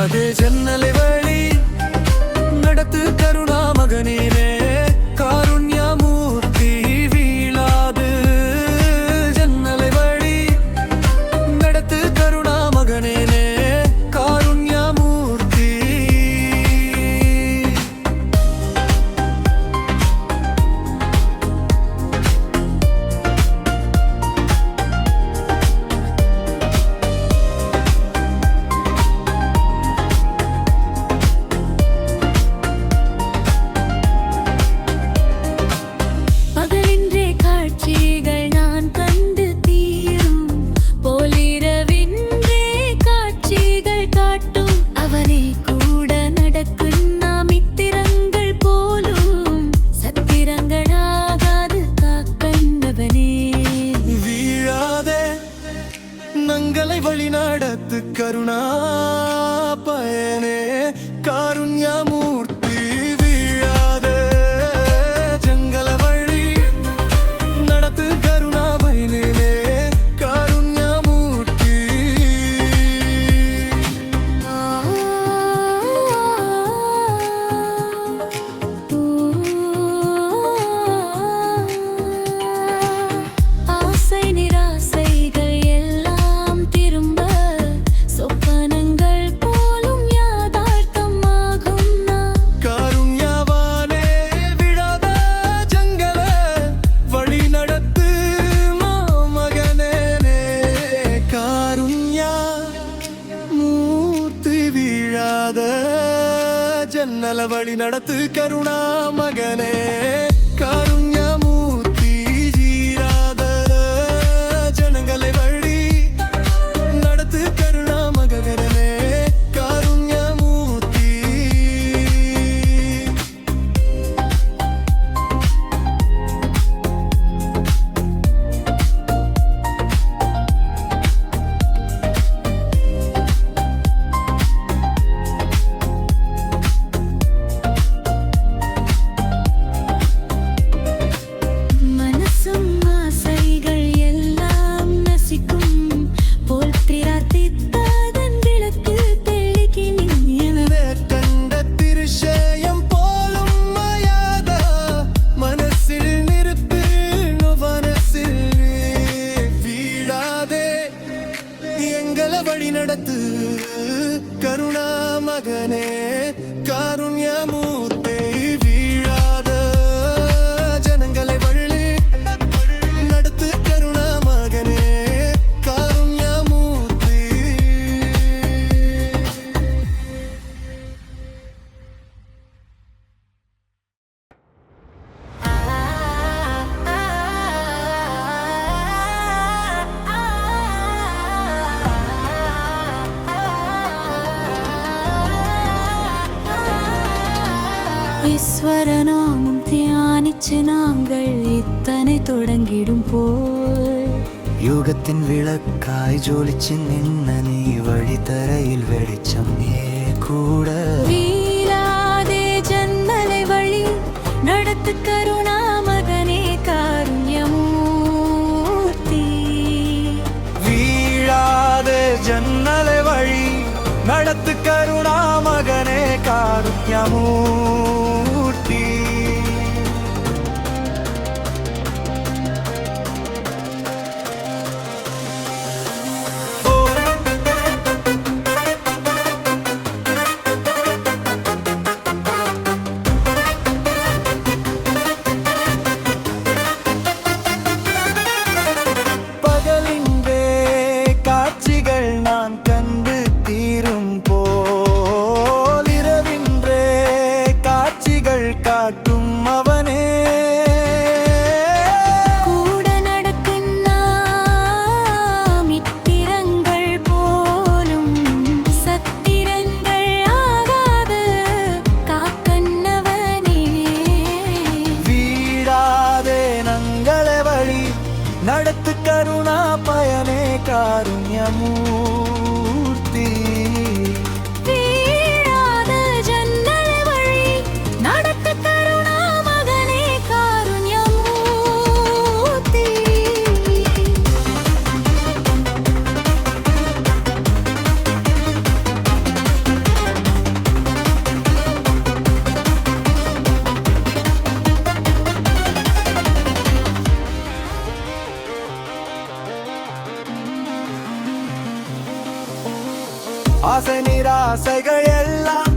வீழாதே ஜன்னலை வழி நடத்து கருணா மகனே காருண்யமூர்த்தி வீழாது ஜன்னலை வழி நடத்து கருணா மகனே காருண்யமூர்த்தி நங்களை வழி நடத்து கருணா பயனே காருண்யமூர்த்தி வீழாதே ஜங்கல வழி நடத்து கருணா பயனே காருண்யமூர்த்தி ஆசை நிராசைகள் ஜன்னல வழி நடத்து கருணா மகனே காருண்யமூர்த்தி ஜீராத ஜனங்களை வழி நடத்து கருணா மகனே காருண்யமூர்த்தி வழி நடத்து கருணா மகனே காருண்யமூர்த்தி வீழாத ஜனங்களை வழி நடத்து கருணா மகனே காருண்யமூர்த்தி ஈஸ்வரநாமம் தியானிச்சு நாங்கள் இத்தனை தொடங்கிடும் போல் யுகத்தின் விளக்காய் ஜோலிச்சு நின்ன நீ வழித்தரையில் வெளிச்சம் கூட வீழாதே ஜன்னலை வழி நடத்து கருணா மகனே காருண்யமூர்த்தி வீழாதே ஜன்னலை வழி நடத்து கருணா மகனே காருண்யமூர்த்தி நடத்து கருணா பயனே காருண்யமூர்த்தி வீழாத ஜன்னலை வழி நடத்து கருணா மகனே காருண்யமூர்த்தி ஆசை நிராசைகள் எல்லாம்